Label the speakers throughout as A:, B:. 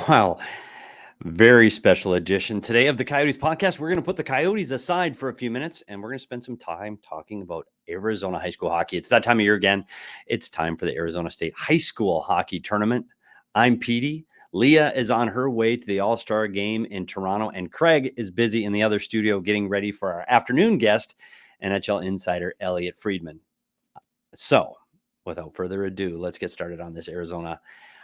A: Wow. Very special edition today of the Coyotes podcast. We're going to put the Coyotes aside for a few minutes and we're going to spend some time talking about Arizona high school hockey. It's that time of year again. It's time for the Arizona State High School Hockey Tournament. I'm Petey. Leah is on her way to the All-Star game in Toronto, and Craig is busy in the other studio getting ready for our afternoon guest, NHL insider Elliot Friedman. So, without further ado, let's get started on this Arizona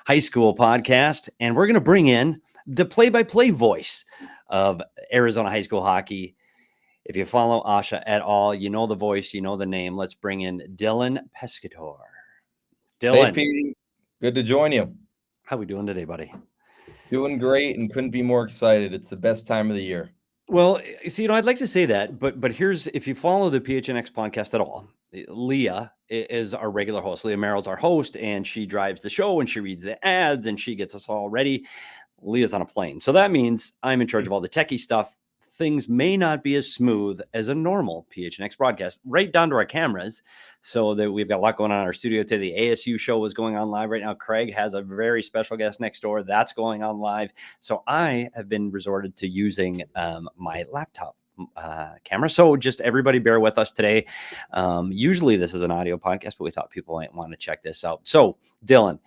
A: high school podcast, and we're going to bring in the play-by-play voice of Arizona high school hockey. If you follow Asha at all, you know the voice, you know the name. Let's bring in Dylan Pescatore. Dylan.
B: Hey, Petey. Good to join you.
A: How we doing today, buddy?
B: Doing great and couldn't be more excited. It's the best time of the year.
A: Well, see, I'd like to say that, but here's, if you follow the PHNX podcast at all, Leah is our regular host. Leah Merrill's our host, and she drives the show, and she reads the ads, and she gets us all ready. Leah's on a plane. So that means I'm in charge of all the techie stuff. Things may not be as smooth as a normal PHNX broadcast, right down to our cameras. So that we've got a lot going on in our studio today. The ASU show is going on live right now. Craig has a very special guest next door. That's going on live. So I have been resorted to using my laptop camera. So just everybody bear with us today. Usually this is an audio podcast, but we thought people might want to check this out. So Dylan,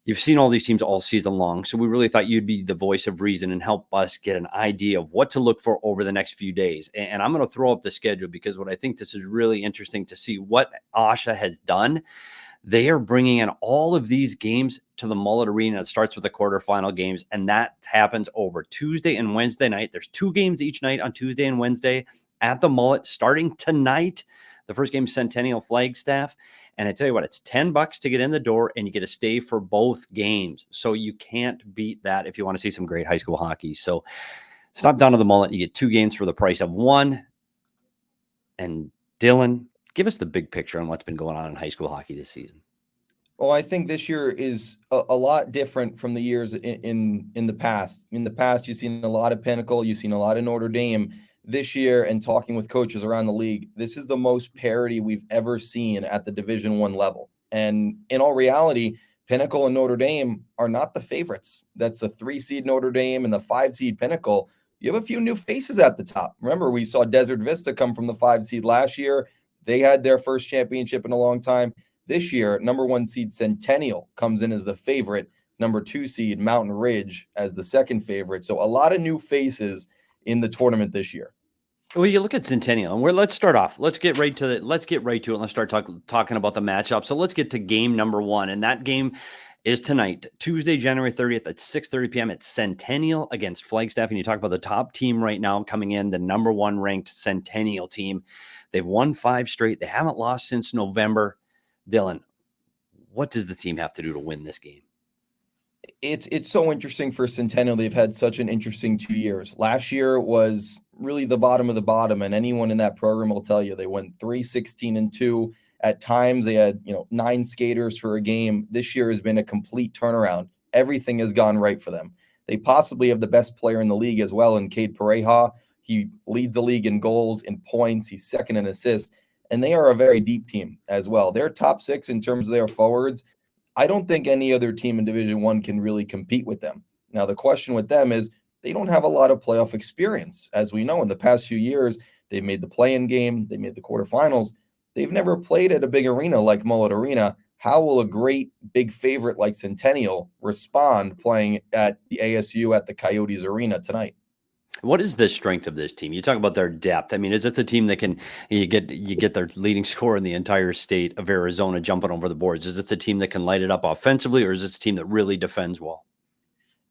A: you've seen all these teams all season long, so we really thought you'd be the voice of reason and help us get an idea of what to look for over the next few days. And I'm going to throw up the schedule because what I think this is really interesting to see what Asha has done. They are bringing in all of these games to the Mullett Arena. It starts with the quarterfinal games, and that happens over Tuesday and Wednesday night. There's 2 games each night on Tuesday and Wednesday at the Mullett starting tonight. The first game is Centennial Flagstaff. And I tell you what, it's $10 to get in the door, and you get to stay for both games. So you can't beat that if you want to see some great high school hockey. So stop down to the Mullett. You get 2 games for the price of 1. And Dylan, give us the big picture on what's been going on in high school hockey this season.
B: Well, I think this year is a lot different from the years in the past. In the past, you've seen a lot of Pinnacle. You've seen a lot of Notre Dame. This year, and talking with coaches around the league, this is the most parity we've ever seen at the Division I level. And in all reality, Pinnacle and Notre Dame are not the favorites. That's the 3-seed Notre Dame and the 5-seed Pinnacle. You have a few new faces at the top. Remember, we saw Desert Vista come from the 5-seed last year. They had their first championship in a long time. This year, number 1 seed Centennial comes in as the favorite. Number 2 seed Mountain Ridge as the second favorite. So a lot of new faces in the tournament this year.
A: Well, you look at Centennial, and let's start off. Let's get right to it. And let's start talking about the matchup. So let's get to game number 1, and that game is tonight, Tuesday, January 30th at 6:30 p.m. It's Centennial against Flagstaff, and you talk about the top team right now coming in, the number 1 ranked Centennial team. They've won 5 straight. They haven't lost since November. Dylan, what does the team have to do to win this game?
B: It's so interesting for Centennial. They've had such an interesting 2 years. Last year was really the bottom of the bottom, and anyone in that program will tell you they went 3-16-2. At times they had 9 skaters for a game. This year has been a complete turnaround. Everything has gone right for them. They possibly have the best player in the league as well in Cade Pareja. He leads the league in goals, in points. He's second in assists, and they are a very deep team as well. They're top 6 in terms of their forwards. I don't think any other team in Division I can really compete with them. Now, the question with them is they don't have a lot of playoff experience. As we know, in the past few years, they've made the play-in game, they made the quarterfinals. They've never played at a big arena like Mullett Arena. How will a great big favorite like Centennial respond playing at the ASU at the Coyotes Arena tonight?
A: What is the strength of this team? You talk about their depth. I mean, is it a team that can you get their leading scorer in the entire state of Arizona jumping over the boards? Is it a team that can light it up offensively, or is it a team that really defends well?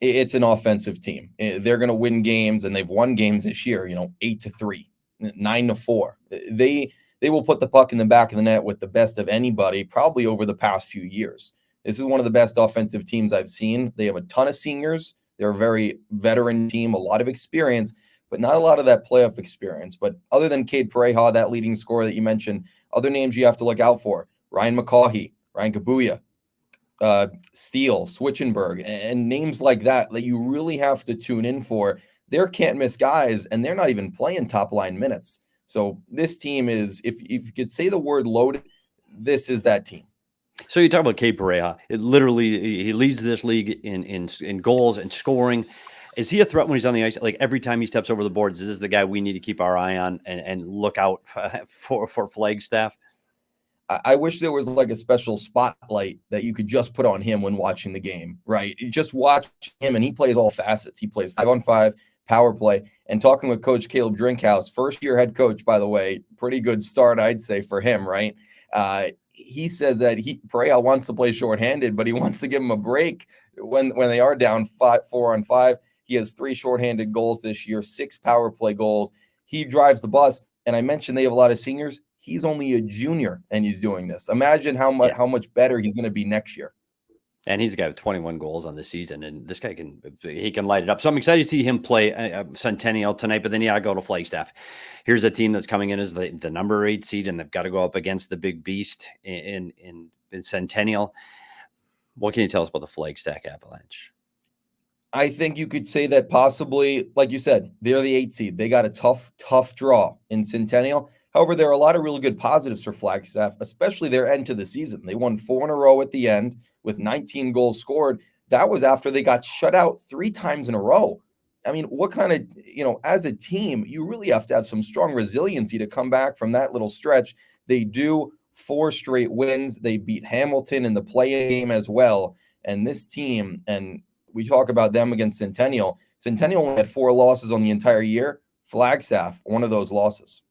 B: It's an offensive team. They're going to win games, and they've won games this year. 8-3, 9-4. They they will put the puck in the back of the net with the best of anybody, probably over the past few years. This is one of the best offensive teams I've seen. They have a ton of seniors. They're a very veteran team, a lot of experience, but not a lot of that playoff experience. But other than Cade Pareja, that leading scorer that you mentioned, other names you have to look out for: Ryan McCaughey, Ryan Kabuya, Steele, Switchenberg, and names like that you really have to tune in for. They're can't miss guys, and they're not even playing top line minutes. So this team is, if you could say the word loaded, this is that team.
A: So you talk about Cade Pareja. It literally, he leads this league in goals and scoring. Is he a threat when he's on the ice? Like every time he steps over the boards, is this the guy we need to keep our eye on and look out for Flagstaff?
B: I wish there was like a special spotlight that you could just put on him when watching the game, right? You just watch him, and he plays all facets. He plays 5-on-5, power play. And talking with Coach Caleb Drinkhouse, first-year head coach, by the way, pretty good start, I'd say, for him, right? He says that Pareja wants to play shorthanded, but he wants to give him a break when they are down 4-on-5. He has 3 shorthanded goals this year, 6 power play goals. He drives the bus. And I mentioned they have a lot of seniors. He's only a junior, and he's doing this. Imagine how much better he's going to be next year.
A: And he's a guy with 21 goals on the season, and this guy can light it up. So I'm excited to see him play Centennial tonight. But then you got to go to Flagstaff. Here's a team that's coming in as the number 8 seed, and they've got to go up against the big beast in Centennial. What can you tell us about the Flagstaff Avalanche?
B: I think you could say that possibly, like you said, they're the 8 seed. They got a tough draw in Centennial. However, there are a lot of really good positives for Flagstaff, especially their end to the season. They won 4 in a row at the end with 19 goals scored. That was after they got shut out 3 times in a row. I mean, what kind of, as a team, you really have to have some strong resiliency to come back from that little stretch. They do 4 straight wins. They beat Hamilton in the play-in game as well. And this team, and we talk about them against Centennial. Centennial only had 4 losses on the entire year. Flagstaff, one of those losses.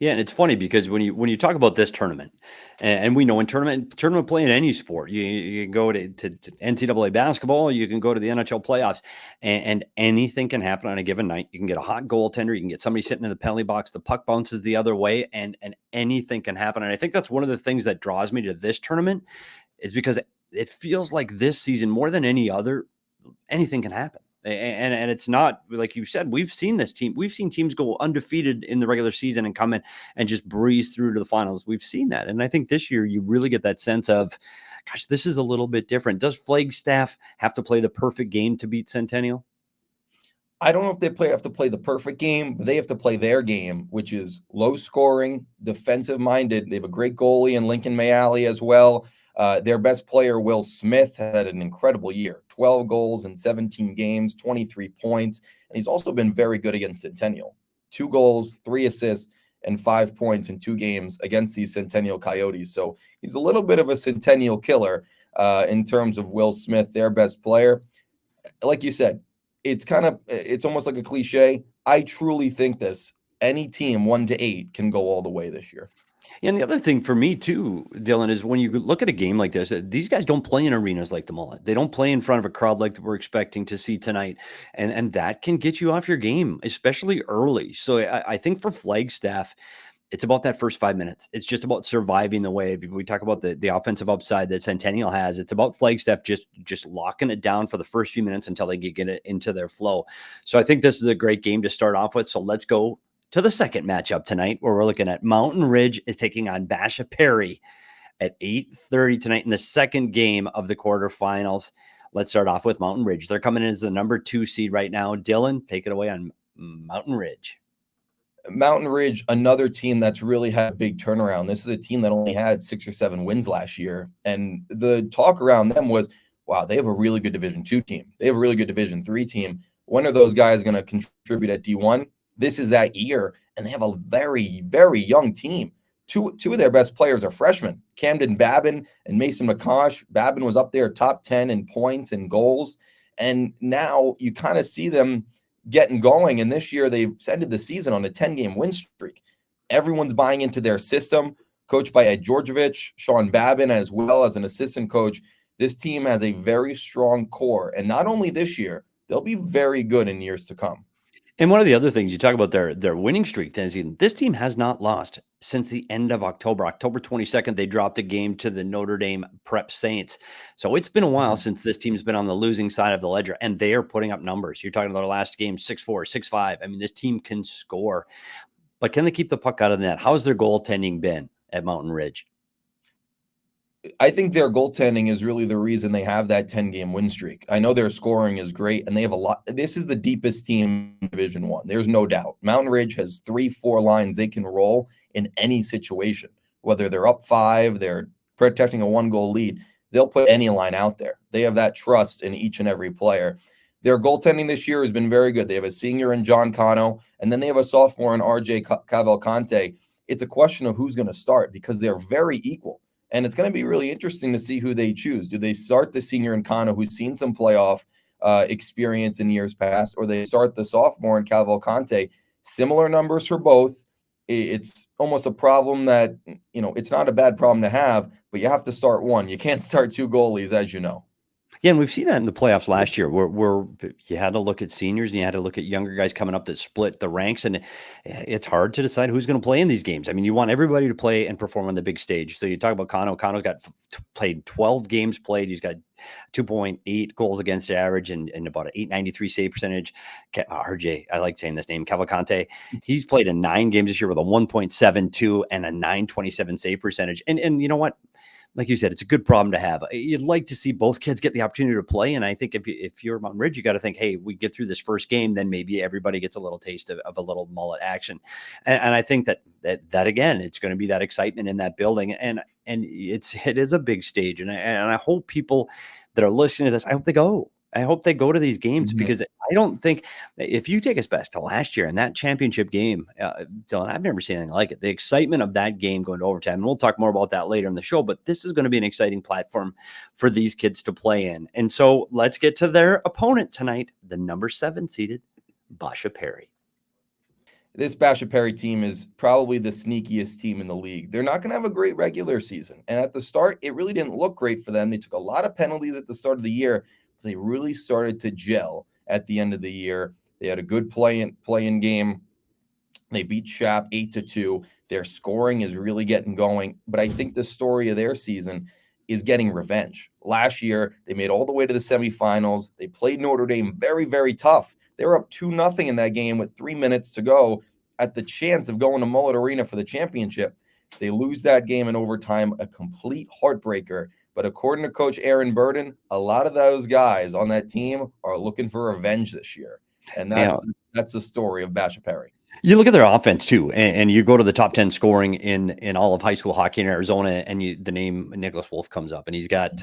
A: Yeah, and it's funny because when you talk about this tournament, and we know in tournament play in any sport, you can go to NCAA basketball, you can go to the NHL playoffs, and anything can happen on a given night. You can get a hot goaltender, you can get somebody sitting in the penalty box, the puck bounces the other way, and anything can happen. And I think that's one of the things that draws me to this tournament, is because it feels like this season more than any other, anything can happen. And it's not like you said, we've seen this team. We've seen teams go undefeated in the regular season and come in and just breeze through to the finals. We've seen that. And I think this year you really get that sense of, gosh, this is a little bit different. Does Flagstaff have to play the perfect game to beat Centennial?
B: I don't know if they have to play the perfect game, but they have to play their game, which is low scoring, defensive minded. They have a great goalie in Lincoln Mayali as well. Their best player, Will Smith, had an incredible year, 12 goals in 17 games, 23 points. And he's also been very good against Centennial. 2 goals, 3 assists, and 5 points in 2 games against these Centennial Coyotes. So he's a little bit of a Centennial killer in terms of Will Smith, their best player. Like you said, it's almost like a cliche. I truly think this. Any team 1 to 8 can go all the way this year.
A: And the other thing for me too, Dylan, is when you look at a game like this, these guys don't play in arenas like the Mullett. They don't play in front of a crowd like we're expecting to see tonight. And that can get you off your game, especially early. So I think for Flagstaff, it's about that first 5 minutes. It's just about surviving the way we talk about the offensive upside that Centennial has. It's about Flagstaff just locking it down for the first few minutes until they get it into their flow. So I think this is a great game to start off with. So let's go to the second matchup tonight, where we're looking at Mountain Ridge is taking on Basha Perry at 8:30 tonight in the second game of the quarterfinals. Let's start off with Mountain Ridge. They're coming in as the number 2 seed right now. Dylan, take it away on Mountain Ridge.
B: Mountain Ridge, another team that's really had a big turnaround. This is a team that only had 6 or 7 wins last year. And the talk around them was, wow, they have a really good Division II team. They have a really good Division III team. When are those guys going to contribute at D1? This is that year, and they have a very, very young team. Two of their best players are freshmen, Camden Babin and Mason McCosh. Babin was up there top 10 in points and goals, and now you kind of see them getting going, and this year they've ended the season on a 10-game win streak. Everyone's buying into their system, coached by Ed Georgievich, Sean Babin as well as an assistant coach. This team has a very strong core, and not only this year, they'll be very good in years to come.
A: And one of the other things you talk about their winning streak, Tennessee, this team has not lost since the end of October. October 22nd, they dropped a game to the Notre Dame Prep Saints. So it's been a while since this team's been on the losing side of the ledger, and they are putting up numbers. You're talking about their last game, 6-4, 6-5. I mean, this team can score, but can they keep the puck out of the net? How's their goaltending been at Mountain Ridge?
B: I think their goaltending is really the reason they have that 10-game win streak. I know their scoring is great, and they have a lot. This is the deepest team in Division I. There's no doubt. Mountain Ridge has 3-4 lines they can roll in any situation. Whether they're up 5, they're protecting a 1-goal lead, they'll put any line out there. They have that trust in each and every player. Their goaltending this year has been very good. They have a senior in John Cano, and then they have a sophomore in RJ Cavalcante. It's a question of who's going to start because they're very equal. And it's going to be really interesting to see who they choose. Do they start the senior in Kano, who's seen some playoff experience in years past, or they start the sophomore in Cavalcante? Similar numbers for both. It's almost a problem that, it's not a bad problem to have, but you have to start one. You can't start 2 goalies, as you know.
A: Yeah, and we've seen that in the playoffs last year where you had to look at seniors and you had to look at younger guys coming up that split the ranks, and it's hard to decide who's going to play in these games. I mean, you want everybody to play and perform on the big stage. So you talk about Kano. Kano's got played 12 games played. He's got 2.8 goals against average and about an 893 save percentage. RJ, I like saying this name, Cavalcante. He's played in 9 games this year with a 1.72 and a 927 save percentage. And you know what? Like you said, it's a good problem to have. You'd like to see both kids get the opportunity to play. And I think if you're Mountain Ridge, you got to think, hey, we get through this first game, then maybe everybody gets a little taste of a little Mullett action. And I think that again, it's going to be that excitement in that building. And it is a big stage. And I hope people that are listening to this, I hope they go. I hope they go to these games because I don't think if you take us back to last year and that championship game, Dylan, I've never seen anything like it. The excitement of that game going to overtime, and we'll talk more about that later in the show, but this is going to be an exciting platform for these kids to play in. And so let's get to their opponent tonight, the number 7 seeded Basha Perry.
B: This Basha Perry team is probably the sneakiest team in the league. They're not going to have a great regular season. And at the start, it really didn't look great for them. They took a lot of penalties at the start of the year. They really started to gel at the end of the year. They had a good play-in game. They beat Shap 8-2. Their scoring is really getting going. But I think the story of their season is getting revenge. Last year, they made all the way to the semifinals. They played Notre Dame very, very tough. They were up 2-0 in that game with 3 minutes to go at the chance of going to Mullett Arena for the championship. They lose that game in overtime, a complete heartbreaker. But according to Coach Aaron Burden, a lot of those guys on that team are looking for revenge this year. And that's the story of Basha Perry.
A: You look at their offense too, and you go to the top 10 scoring in all of high school hockey in Arizona, and the name Nicholas Wolf comes up, and he's got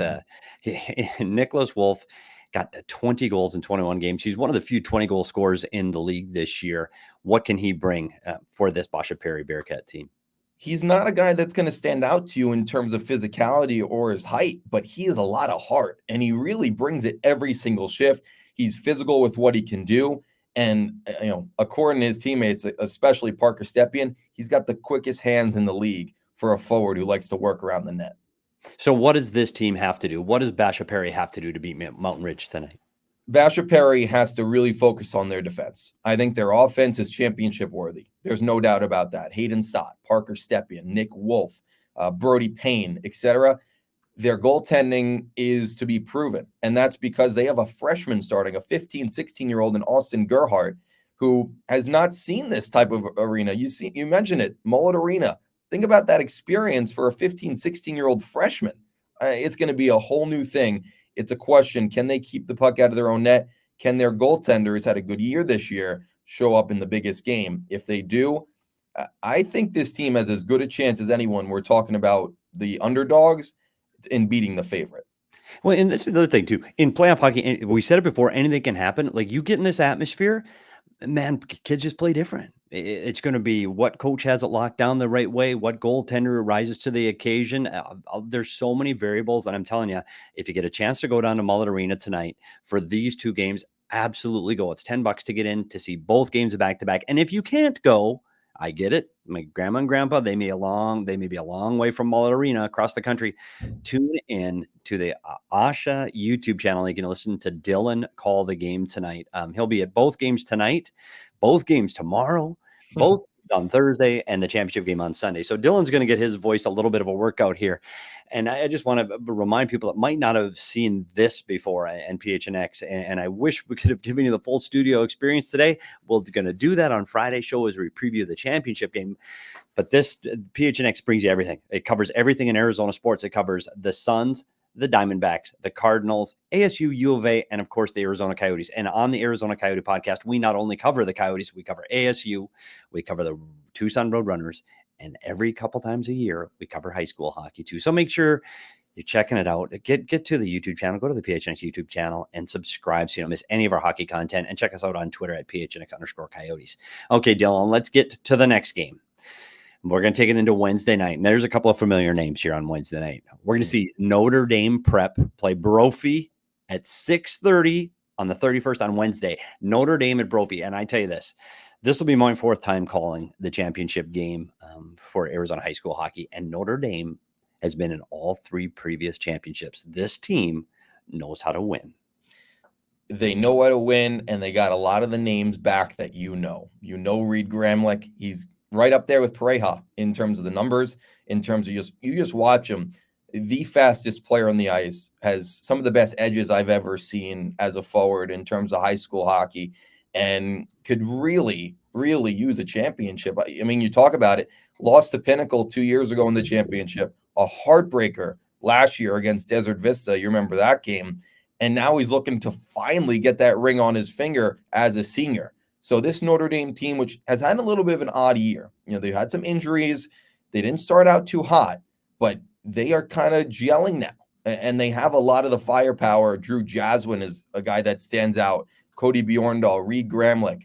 A: Nicholas Wolf got 20 goals in 21 games. He's one of the few 20-goal scorers in the league this year. What can he bring for this Basha Perry Bearcat team?
B: He's not a guy that's going to stand out to you in terms of physicality or his height, but he has a lot of heart, and he really brings it every single shift. He's physical with what he can do. And, according to his teammates, especially Parker Stepien, he's got the quickest hands in the league for a forward who likes to work around the net.
A: So what does this team have to do? What does Basha Perry have to do to beat Mountain Ridge tonight?
B: Basha Perry has to really focus on their defense. I think their offense is championship worthy. There's no doubt about that. Hayden Stott, Parker Stepien, Nick Wolf, Brody Payne, etc. Their goaltending is to be proven. And that's because they have a freshman starting, a 15, 16-year-old in Austin Gerhardt, who has not seen this type of arena. You mentioned it, Mullett Arena. Think about that experience for a 15, 16-year-old freshman. It's going to be a whole new thing. It's a question, can they keep the puck out of their own net? Can their goaltenders had a good year this year show up in the biggest game? If they do, I think this team has as good a chance as anyone. We're talking about the underdogs in beating the favorite.
A: Well, and this is the other thing too. In playoff hockey, we said it before, anything can happen. Like you get in this atmosphere, man, kids just play different. It's going to be what coach has it locked down the right way, what goaltender rises to the occasion. There's so many variables, and I'm telling you, if you get a chance to go down to Mullett Arena tonight for these 2 games, absolutely go. It's $10 to get in to see both games back to back. And if you can't go, I get it. My grandma and grandpa, they may be a long way from Mullett Arena across the country. Tune in to the Asha YouTube channel. You can listen to Dylan call the game tonight. He'll be at both games tonight, both games tomorrow, both on Thursday, and the championship game on Sunday. So Dylan's going to get his voice a little bit of a workout here. And I just want to remind people that might not have seen this before and PHNX. And I wish we could have given you the full studio experience today. We're going to do that on Friday's show as we preview the championship game. But this PHNX brings you everything. It covers everything in Arizona sports. It covers the Suns, the Diamondbacks, the Cardinals, ASU, U of A, and of course the Arizona Coyotes. And on the Arizona Coyote podcast, we not only cover the Coyotes, we cover ASU, we cover the Tucson Roadrunners, and every couple times a year, we cover high school hockey too. So make sure you're checking it out. Get to the YouTube channel, go to the PHNX YouTube channel and subscribe so you don't miss any of our hockey content, and check us out on Twitter at PHNX_Coyotes. Okay, Dylan, let's get to the next game. We're going to take it into Wednesday night. And there's a couple of familiar names here on Wednesday night. We're going to see Notre Dame Prep play Brophy at 6:30 on the 31st on Wednesday. Notre Dame at Brophy. And I tell you this will be my fourth time calling the championship game for Arizona high school hockey. And Notre Dame has been in all three previous championships. This team knows how to win.
B: They know how to win, and they got a lot of the names back that you know. You know Reed Gramlich. He's right up there with Pareja in terms of the numbers, in terms of you just watch him. The fastest player on the ice, has some of the best edges I've ever seen as a forward in terms of high school hockey, and could really, really use a championship. I mean, you talk about it, lost to Pinnacle 2 years ago in the championship, a heartbreaker last year against Desert Vista. You remember that game. And now he's looking to finally get that ring on his finger as a senior. So this Notre Dame team, which has had a little bit of an odd year, they've had some injuries. They didn't start out too hot, but they are kind of gelling now. And they have a lot of the firepower. Drew Jaswin is a guy that stands out. Cody Bjorndal, Reed Gramlich,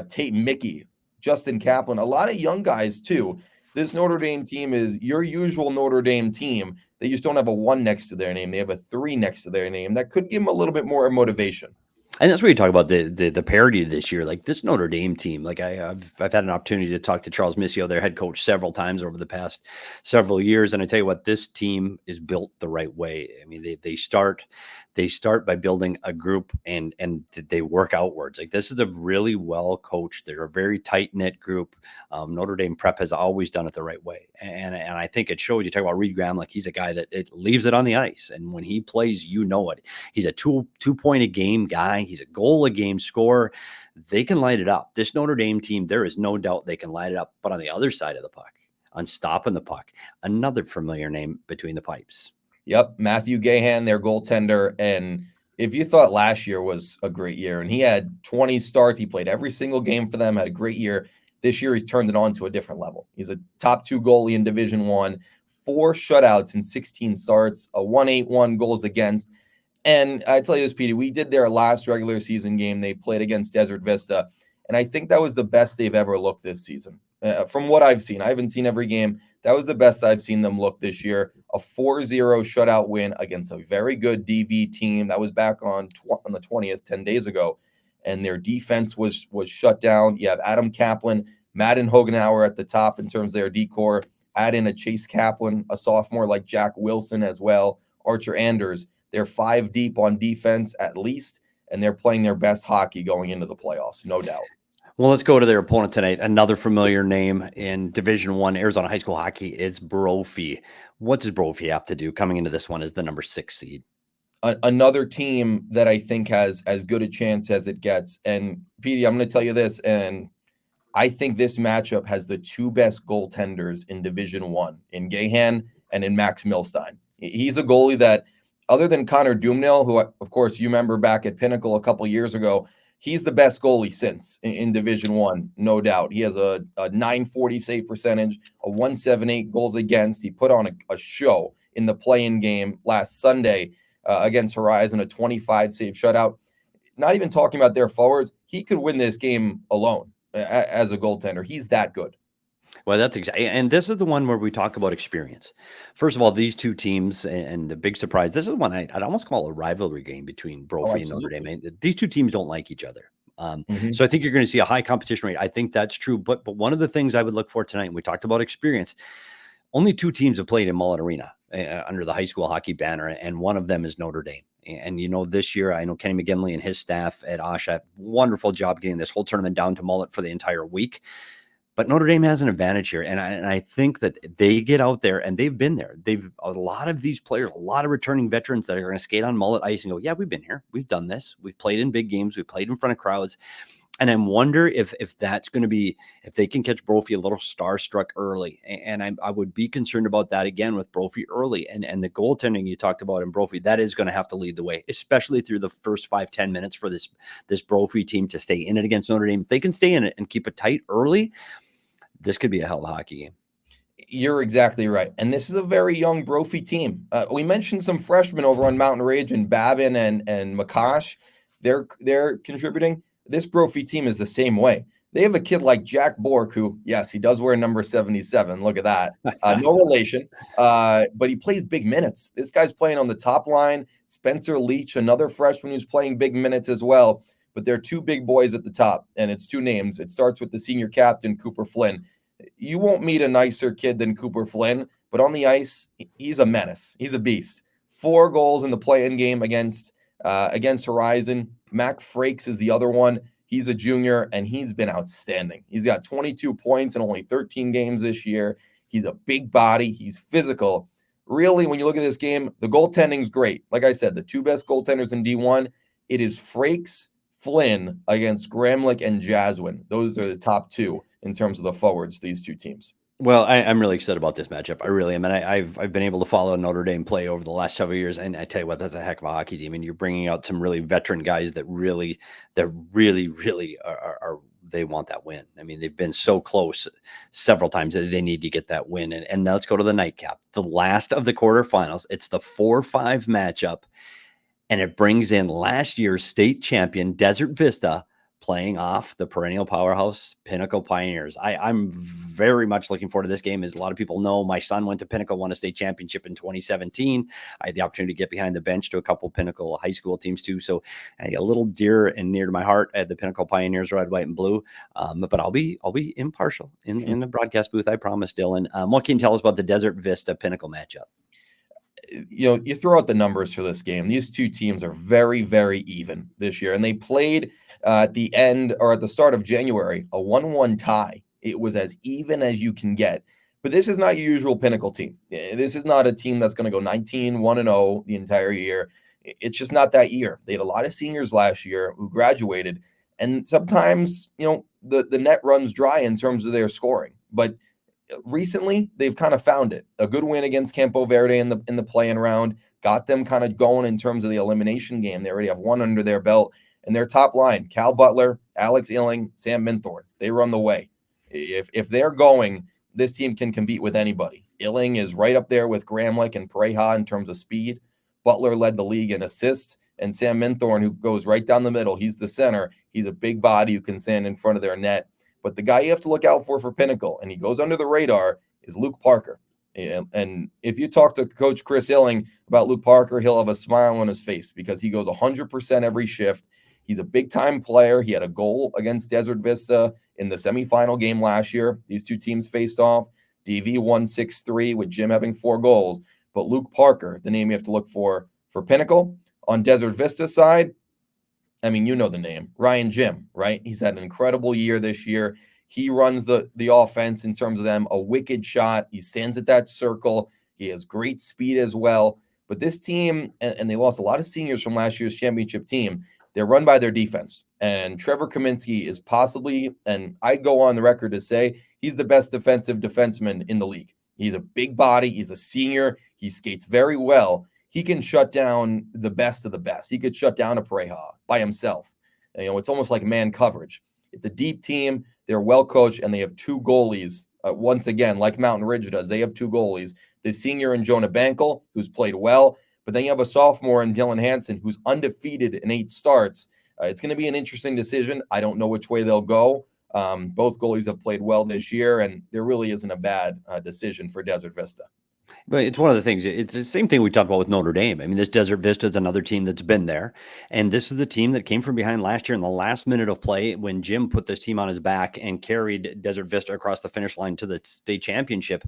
B: Tate Mickey, Justin Kaplan, a lot of young guys too. This Notre Dame team is your usual Notre Dame team. They just don't have a 1 next to their name. They have a 3 next to their name. That could give them a little bit more motivation.
A: And that's where you talk about the parity this year. Like this Notre Dame team, like I've had an opportunity to talk to Charles Missio, their head coach, several times over the past several years. And I tell you what, this team is built the right way. I mean, they start by building a group and they work outwards. Like this is a really well coached. They're a very tight knit group. Notre Dame Prep has always done it the right way, and I think it shows. You talk about Reed Graham, like he's a guy that it leaves it on the ice, and when he plays, you know it. He's a two point a game guy. He's a goal a game scorer. They can light it up. This Notre Dame team, there is no doubt they can light it up. But on the other side of the puck, on stopping the puck, another familiar name between the pipes.
B: Yep, Matthew Gahan, their goaltender. And if you thought last year was a great year, and he had 20 starts, he played every single game for them, had a great year. This year, he's turned it on to a different level. He's a top 2 goalie in Division I, 4 shutouts in 16 starts, a 1.81 goals against. And I tell you this, Petey, we did their last regular season game. They played against Desert Vista, and I think that was the best they've ever looked this season. From what I've seen, I haven't seen every game. That was the best I've seen them look this year. A 4-0 shutout win against a very good DV team. That was back on the 20th, 10 days ago. And their defense was shut down. You have Adam Kaplan, Madden Hogenauer at the top in terms of their D-core. Add in a Chase Kaplan, a sophomore like Jack Wilson as well, Archer Anders. They're 5 deep on defense at least, and they're playing their best hockey going into the playoffs, no doubt.
A: Well, let's go to their opponent tonight. Another familiar name in Division I Arizona high school hockey is Brophy. What does Brophy have to do coming into this one as the number 6 seed?
B: Another team that I think has as good a chance as it gets. And Petey, I'm going to tell you this, and I think this matchup has the 2 best goaltenders in Division I, in Gahan and in Max Milstein. He's a goalie that, other than Connor Dumnell, who, of course, you remember back at Pinnacle a couple years ago, he's the best goalie since in Division I, no doubt. He has a 940 save percentage, a 178 goals against. He put on a show in the play-in game last Sunday against Horizon, a 25 save shutout. Not even talking about their forwards. He could win this game alone as a goaltender. He's that good.
A: Well, that's exactly, and this is the one where we talk about experience. First of all, these two teams, and the big surprise, this is one I'd almost call a rivalry game between Brophy and Notre Dame. These two teams don't like each other. So I think you're going to see a high competition rate. I think that's true. But one of the things I would look for tonight, and we talked about experience, only 2 teams have played in Mullett Arena under the high school hockey banner, and one of them is Notre Dame. And, this year, I know Kenny McGinley and his staff at Osha, wonderful job getting this whole tournament down to Mullett for the entire week. But Notre Dame has an advantage here. And I think that they get out there, and they've been there. A lot of these players, a lot of returning veterans that are going to skate on Mullett ice and go, yeah, we've been here. We've done this. We've played in big games. We've played in front of crowds. And I wonder if that's going to be, if they can catch Brophy a little starstruck early. And I would be concerned about that again with Brophy early. And the goaltending you talked about in Brophy, that is going to have to lead the way, especially through the first 5-10 minutes for this Brophy team to stay in it against Notre Dame. If they can stay in it and keep it tight early, this could be a hell of a hockey game.
B: You're exactly right. And this is a very young Brophy team. We mentioned some freshmen over on Mountain Ridge, and Babin and McCosh. They're contributing. This Brophy team is the same way. They have a kid like Jack Bork, who, yes, he does wear number 77. Look at that. No relation, but he plays big minutes. This guy's playing on the top line. Spencer Leach, another freshman who's playing big minutes as well. But there are 2 big boys at the top, and it's 2 names. It starts with the senior captain, Cooper Flynn. You won't meet a nicer kid than Cooper Flynn, but on the ice, he's a menace. He's a beast. 4 goals in the play-in game against Horizon. Mac Frakes is the other one. He's a junior, and he's been outstanding. He's got 22 points in only 13 games this year. He's a big body. He's physical. Really, when you look at this game, the goaltending's great. Like I said, the 2 best goaltenders in D1, it is Frakes, Flynn against Gramlich and Jaswin. Those are the top 2 in terms of the forwards, these 2 teams.
A: Well, I'm really excited about this matchup. I really am. And I've been able to follow Notre Dame play over the last several years. And I tell you what, that's a heck of a hockey team. And you're bringing out some really veteran guys that really are they want that win. I mean, they've been so close several times that they need to get that win. And now let's go to the nightcap, the last of the quarterfinals. It's the 4-5 matchup. And it brings in last year's state champion, Desert Vista, playing off the perennial powerhouse Pinnacle Pioneers. I'm very much looking forward to this game. As a lot of people know, my son went to Pinnacle, won a state championship in 2017. I had the opportunity to get behind the bench to a couple Pinnacle high school teams too. So a little dear and near to my heart at the Pinnacle Pioneers, red, white, and blue. But I'll be impartial in the broadcast booth. I promise, Dylan. What can you tell us about the Desert Vista Pinnacle matchup?
B: You throw out the numbers for this game. These 2 teams are very, very even this year. And they played at the end or at the start of January, a 1-1 tie. It was as even as you can get. But this is not your usual Pinnacle team. This is not a team that's going to go 19-1-0 the entire year. It's just not that year. They had a lot of seniors last year who graduated. And sometimes, the net runs dry in terms of their scoring. But recently, they've kind of found it. A good win against Campo Verde in the play-in round got them kind of going in terms of the elimination game. They already have 1 under their belt. And their top line, Cal Butler, Alex Illing, Sam Minthorn, they run the way. If they're going, this team can compete with anybody. Illing is right up there with Gramlich and Pareja in terms of speed. Butler led the league in assists. And Sam Minthorn, who goes right down the middle, he's the center. He's a big body who can stand in front of their net. But the guy you have to look out for Pinnacle, and he goes under the radar, is Luke Parker. And if you talk to Coach Chris Illing about Luke Parker, he'll have a smile on his face because he goes 100% every shift. He's a big-time player. He had a goal against Desert Vista in the semifinal game last year. These 2 teams faced off. DV won 6-3 with Jim having 4 goals. But Luke Parker, the name you have to look for Pinnacle. On Desert Vista side, I mean, you know the name, Ryan Jim, right? He's had an incredible year this year. He runs the offense in terms of them, a wicked shot. He stands at that circle. He has great speed as well. But this team, and they lost a lot of seniors from last year's championship team, they're run by their defense. And Trevor Kaminsky is possibly, and I go on the record to say, he's the best defensive defenseman in the league. He's a big body. He's a senior. He skates very well. He can shut down the best of the best. He could shut down a Pareja by himself. It's almost like man coverage. It's a deep team. They're well coached, and they have 2 goalies. Once again, like Mountain Ridge does, they have 2 goalies. The senior in Jonah Bankel, who's played well, but then you have a sophomore in Dylan Hansen, who's undefeated in 8 starts. It's going to be an interesting decision. I don't know which way they'll go. Both goalies have played well this year, and there really isn't a bad decision for Desert Vista.
A: But it's one of the things. It's the same thing we talked about with Notre Dame. I mean, this Desert Vista is another team that's been there, and this is the team that came from behind last year in the last minute of play when Jim put this team on his back and carried Desert Vista across the finish line to the state championship.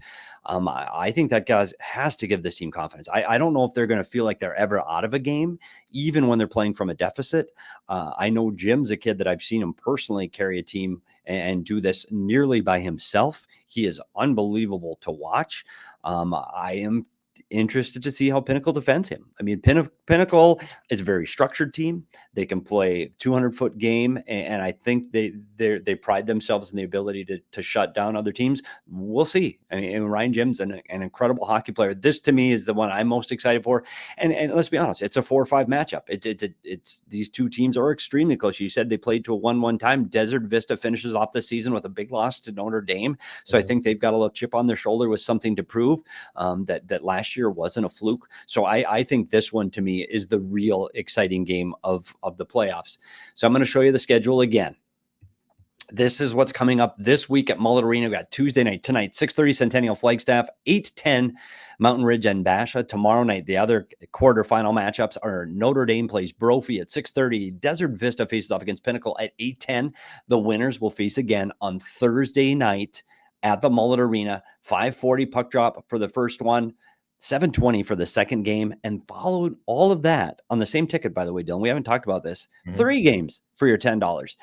A: I think that guys has to give this team confidence. I don't know if they're going to feel like they're ever out of a game, even when they're playing from a deficit. I know Jim's a kid that I've seen him personally carry a team and do this nearly by himself. He is unbelievable to watch. I am interested to see how Pinnacle defends him. I mean, Pinnacle is a very structured team. They can play 200-foot game, and I think they pride themselves in the ability to shut down other teams. We'll see. I mean, and Ryan Jim's an incredible hockey player. This to me is the one I'm most excited for. And let's be honest, it's a 4-5 matchup. It's these two teams are extremely close. You said they played to a 1-1 time. Desert Vista finishes off the season with a big loss to Notre Dame. So I think they've got a little chip on their shoulder with something to prove. That last year wasn't a fluke. So I think this one to me is the real exciting game of the playoffs. So I'm going to show you the schedule again. This is what's coming up this week at Mullett Arena. We got Tuesday night tonight, 6:30 Centennial Flagstaff, 8:10 Mountain Ridge and Basha. Tomorrow night, the other quarterfinal matchups are Notre Dame plays Brophy at 6:30. Desert Vista faces off against Pinnacle at 8:10. The winners will face again on Thursday night at the Mullett Arena. 5:40 puck drop for the first one, 7:20 for the second game, and followed all of that on the same ticket, by the way, Dylan. We haven't talked about this. 3 games for your $10.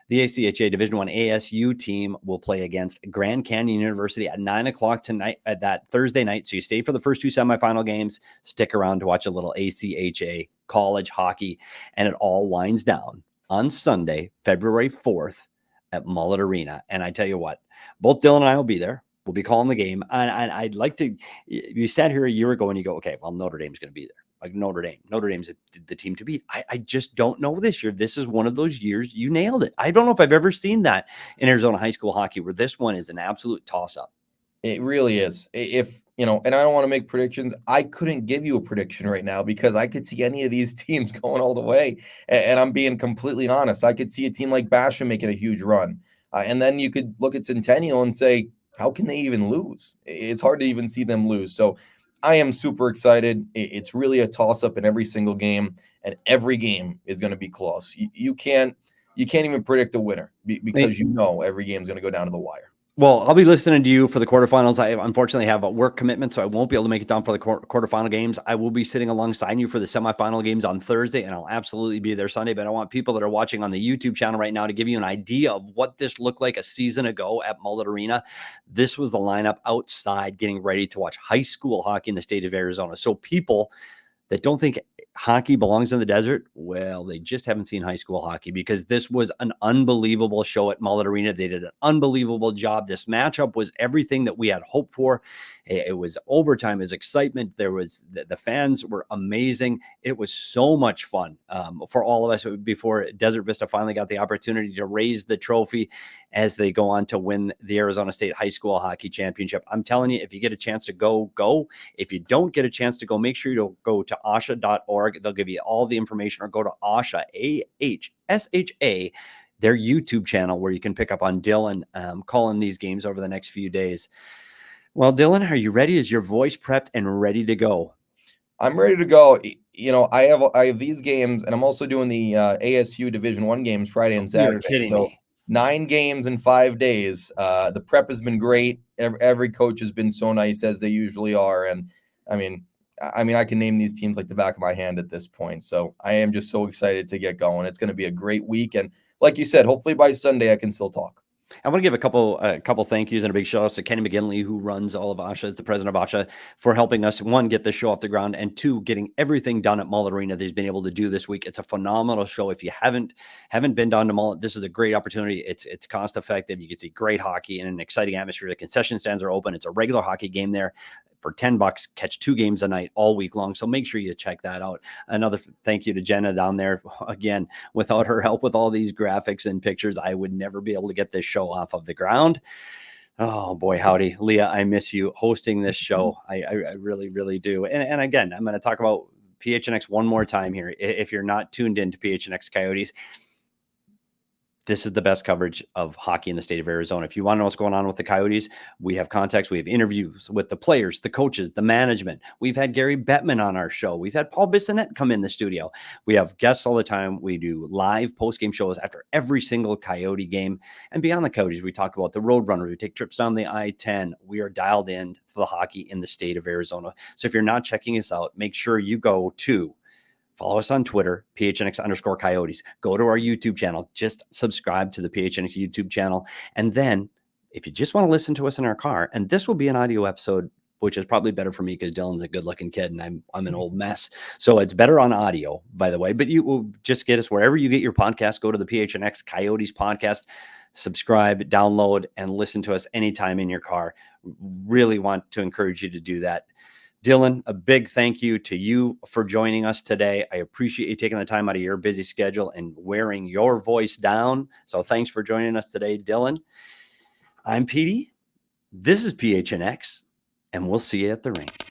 A: The ACHA Division I ASU team will play against Grand Canyon University at 9 o'clock tonight, at that Thursday night. So you stay for the first 2 semifinal games, stick around to watch a little ACHA college hockey, and it all winds down on Sunday, February 4th at Mullett Arena. And I tell you what, both Dylan and I will be there. We'll be calling the game. And I'd like to, you sat here a year ago and you go, okay, well, Notre Dame's going to be there. Like Notre Dame's the team to beat. I just don't know this year. This is one of those years you nailed it. I don't know if I've ever seen that in Arizona high school hockey where this one is an absolute toss-up.
B: It really is. If, and I don't want to make predictions. I couldn't give you a prediction right now because I could see any of these teams going all the way. And I'm being completely honest. I could see a team like Basha making a huge run. And then you could look at Centennial and say, how can they even lose? It's hard to even see them lose. So I am super excited. It's really a toss-up in every single game, and every game is going to be close. You can't even predict a winner because every game is going to go down to the wire.
A: Well, I'll be listening to you for the quarterfinals. I unfortunately have a work commitment, so I won't be able to make it down for the quarterfinal games. I will be sitting alongside you for the semifinal games on Thursday, and I'll absolutely be there Sunday. But I want people that are watching on the YouTube channel right now to give you an idea of what this looked like a season ago at Mullett Arena. This was the lineup outside getting ready to watch high school hockey in the state of Arizona. So people that don't think hockey belongs in the desert, well, they just haven't seen high school hockey, because this was an unbelievable show at Mullett Arena. They did an unbelievable job. This matchup was everything that we had hoped for. It was overtime, it was excitement. There was the fans were amazing. It was so much fun for all of us before Desert Vista finally got the opportunity to raise the trophy as they go on to win the Arizona State High School Hockey Championship. I'm telling you, if you get a chance to go. If you don't get a chance to go, make sure you go to asha.org. They'll give you all the information, or go to Asha, AHSHA, their YouTube channel, where you can pick up on Dylan calling these games over the next few days. Well, Dylan, are you ready? Is your voice prepped and ready to go?
B: I'm ready to go. I have these games, and I'm also doing the ASU Division I games Friday and Saturday.
A: You're kidding
B: me. 9 games in 5 days. The prep has been great. Every coach has been so nice, as they usually are. And I mean, I can name these teams like the back of my hand at this point. So I am just so excited to get going. It's going to be a great week. And like you said, hopefully by Sunday I can still talk.
A: I want to give a couple thank yous and a big shout out to Kenny McGinley, who runs all of Asha, is the president of Asha, for helping us, 1, get the show off the ground, and 2, getting everything done at Mullett Arena that he's been able to do this week. It's a phenomenal show. If you haven't been down to Mullett, this is a great opportunity. It's cost effective. You can see great hockey in an exciting atmosphere. The concession stands are open. It's a regular hockey game there. For $10, catch 2 games a night all week long. So make sure you check that out. Another thank you to Jenna down there. Again, without her help with all these graphics and pictures, I would never be able to get this show off of the ground. Oh boy, howdy. Leah, I miss you hosting this show. I really, really do. And again, I'm going to talk about PHNX one more time here. If you're not tuned into PHNX Coyotes, This is the best coverage of hockey in the state of Arizona. If you want to know what's going on with the Coyotes, we have contacts. We have interviews with the players, the coaches, the management. We've had Gary Bettman on our show. We've had Paul Bissonnette come in the studio. We have guests all the time. We do live post-game shows after every single Coyote game. And beyond the Coyotes, we talk about the Roadrunners. We take trips down the I-10. We are dialed in for the hockey in the state of Arizona. So if you're not checking us out, make sure you go to follow us on Twitter, PHNX_Coyotes. Go to our YouTube channel. Just subscribe to the PHNX YouTube channel. And then if you just want to listen to us in our car, and this will be an audio episode, which is probably better for me because Dylan's a good-looking kid and I'm an old mess. So it's better on audio, by the way. But you will just get us wherever you get your podcast. Go to the PHNX Coyotes podcast, subscribe, download, and listen to us anytime in your car. Really want to encourage you to do that. Dylan, a big thank you to you for joining us today. I appreciate you taking the time out of your busy schedule and wearing your voice down. So thanks for joining us today, Dylan. I'm Petey. This is PHNX, and we'll see you at the rink.